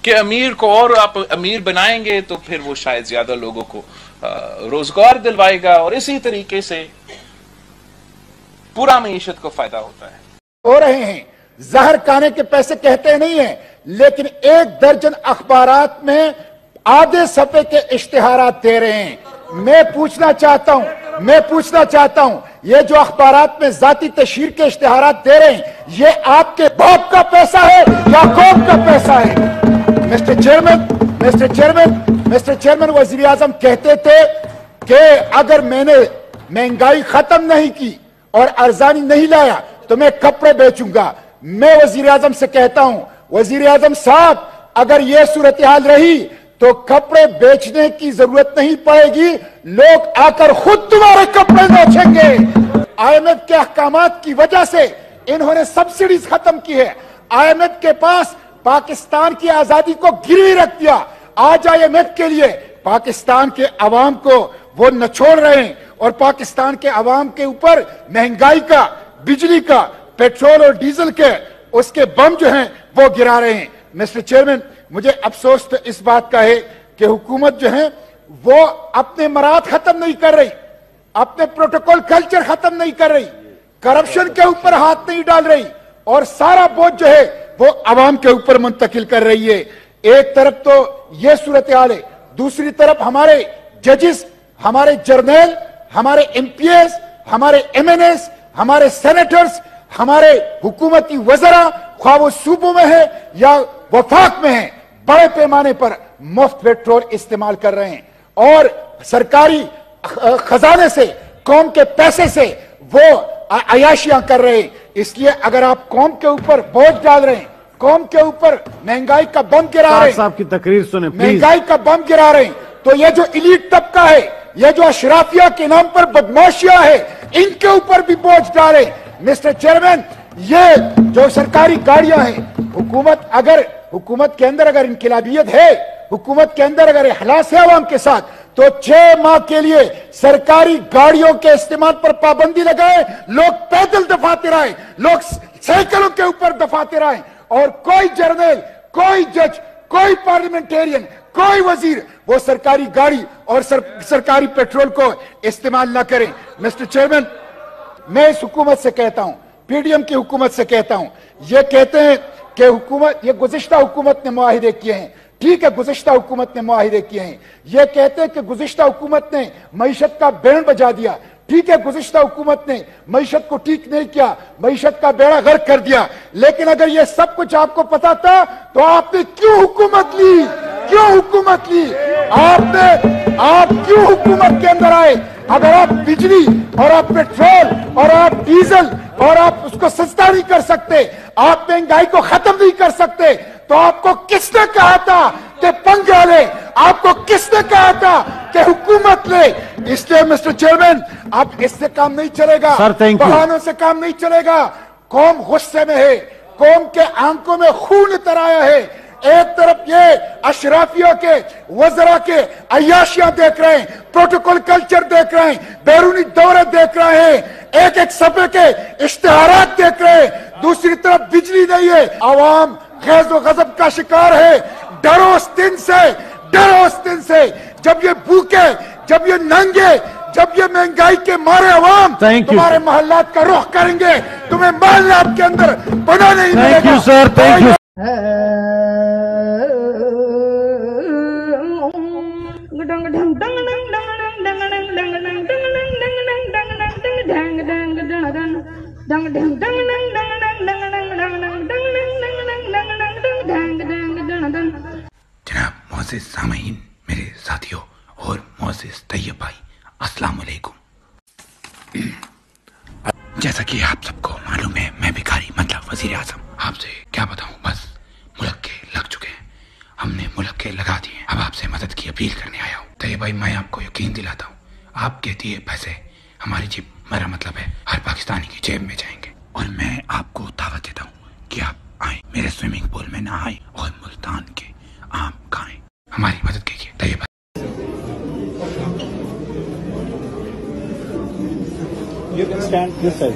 कि अमीर को और आप अमीर बनाएंगे तो फिर वो शायद ज्यादा लोगों को रोजगार दिलवाएगा, और इसी तरीके से पूरा मईशत को फायदा होता है। हो रहे हैं, जहर खाने के पैसे कहते नहीं हैं, लेकिन 1 दर्जन अखबारात में आधे सफे के इश्तिहारात दे रहे हैं। मैं पूछना चाहता हूं ये जो अखबारात में जाती तशहीर के इश्तिहारात दे रहे हैं, ये आपके बाप का पैसा है या कौम का पैसा है? मिस्टर चेयरमैन, वजीर आजम कहते थे कि अगर मैंने महंगाई खत्म नहीं की और अरजानी नहीं लाया तो मैं कपड़े बेचूंगा। मैं वजीर आजम से कहता हूं, वजीर आजम साहब, अगर यह सूरत हाल रही तो कपड़े बेचने की जरूरत नहीं पड़ेगी, लोग आकर खुद तुम्हारे कपड़े बेचेंगे। IMF के अहकामात की वजह से इन्होंने सब्सिडीज खत्म की है। IMF के पास पाकिस्तान की आजादी को गिरवी रख दिया। आज IMF के लिए पाकिस्तान के अवाम को वो नचोड़ रहे हैं और पाकिस्तान के अवाम के ऊपर महंगाई का, बिजली का, पेट्रोल और डीजल के उसके बम जो हैं वो गिरा रहे हैं। मिस्टर चेयरमैन, मुझे अफसोस तो इस बात का है कि हुकूमत जो है वो अपने मराद खत्म नहीं कर रही, अपने प्रोटोकॉल कल्चर खत्म नहीं कर रही, करप्शन के ऊपर हाथ नहीं डाल रही और सारा बोझ जो है वो अवाम के ऊपर मुंतकिल कर रही है। एक तरफ तो ये सूरत हाल है, दूसरी तरफ हमारे जजेस, हमारे जर्नल, हमारे MPs, हमारे MNS, हमारे सेनेटर्स, हमारे हुकूमती वज़रा, ख्वाह वो सूबों में है या वफाक में है, बड़े पैमाने पर मुफ्त पेट्रोल इस्तेमाल कर रहे हैं और सरकारी खजाने से, कौम के पैसे से वो अयाशियां कर रहे हैं। इसलिए अगर आप कौम के ऊपर बोझ डाल रहे हैं, कौम के ऊपर महंगाई का बम गिरा रहे हैं, साहब की तकरीर सुने, महंगाई का बम गिरा रहे हैं, तो ये जो इलीट तबका है, ये जो अशराफिया के नाम पर बदमाशियां है, इनके ऊपर भी बोझ डाले। मिस्टर चेयरमैन, ये जो सरकारी गाड़ियां हैं, हुकूमत के अंदर अगर इनकलाबियत है, हुकूमत के अंदर अगर इखलास है अवाम के साथ, तो 6 माह के लिए सरकारी गाड़ियों के इस्तेमाल पर पाबंदी लगाए, लोग पैदल दफाते रहे, लोग साइकिलों के ऊपर दफाते रहे और कोई जर्नल, कोई जज, कोई पार्लियामेंटेरियन, कोई वजीर वो सरकारी गाड़ी और सरकारी पेट्रोल को इस्तेमाल ना करें। मिस्टर चेयरमैन, मैं इस हुकूमत से कहता हूं, PDM की हुकूमत से कहता हूं, ये कहते हैं कि ये गुज़िश्ता हुकूमत ने मुआहिदे किए हैं। ठीक है, गुज़िश्ता हुकूमत ने मुआहिदे किए हैं। ये कहते हैं कि गुज़िश्ता हुकूमत ने मईशत का बैंड बजा दिया। ठीक है, गुज़िश्ता हुकूमत ने मईशत को ठीक नहीं किया, मईशत का बेड़ा गर्क कर दिया, लेकिन अगर ये सब कुछ आपको पता था तो आपने क्यों हुकूमत ली? आप क्यों हुकूमत के अंदर आए? अगर आप बिजली और आप पेट्रोल और आप डीजल और आप उसको सस्ता नहीं कर सकते, आप महंगाई को खत्म नहीं कर सकते, तो आपको किसने कहा था कि पंगा ले? आपको किसने कहा था कि हुकूमत ले? इसलिए मिस्टर चेयरमैन, अब इससे काम नहीं चलेगा, बहानों से काम नहीं चलेगा। कौम गुस्से में है, कौम के आंखों में खून उतर आया है। एक तरफ ये अशराफिया के, वज़रा के अय्याशियां देख रहे हैं, प्रोटोकॉल कल्चर देख रहे हैं, बैरूनी दौरे देख रहे हैं, एक एक सफे के इश्तिहारात देख रहे हैं, दूसरी तरफ बिजली नहीं है, आवाम गैज़ व गज़ब का शिकार है। डरो उस दिन से जब ये भूखे, जब ये नंगे, जब ये महंगाई के मारे अवाम तुम्हारे मोहल्लात का रुख करेंगे, तुम्हें मोहल्लात के अंदर बना नहीं मिलेगा। Thank you sir, thank you. जनाब मोअज़्ज़िज़ सामीन, मेरे साथियों और मोअज़्ज़िज़ तैयब भाई, अस्सलाम वालेकुम। जैसा कि आप सबको मालूम है, मैं भिखारी मतलब वज़ीर आज़म, आपसे क्या बताऊं, बस मुल्क के लग चुके हैं, हमने मुल्क के लगा दिए। अब आपसे मदद की अपील करने आया हूँ। तैयब भाई, मैं आपको यकीन दिलाता हूँ, आपके दिए पैसे हमारी जेब, मेरा मतलब है हर पाकिस्तानी की जेब में जाएंगे। और मैं आपको दावत देता हूँ कि आप आए, मेरे स्विमिंग पूल में नहाएं और मुल्तान के आम खाएं। हमारी मदद कीजिए तैयब भाई। You can stand this side.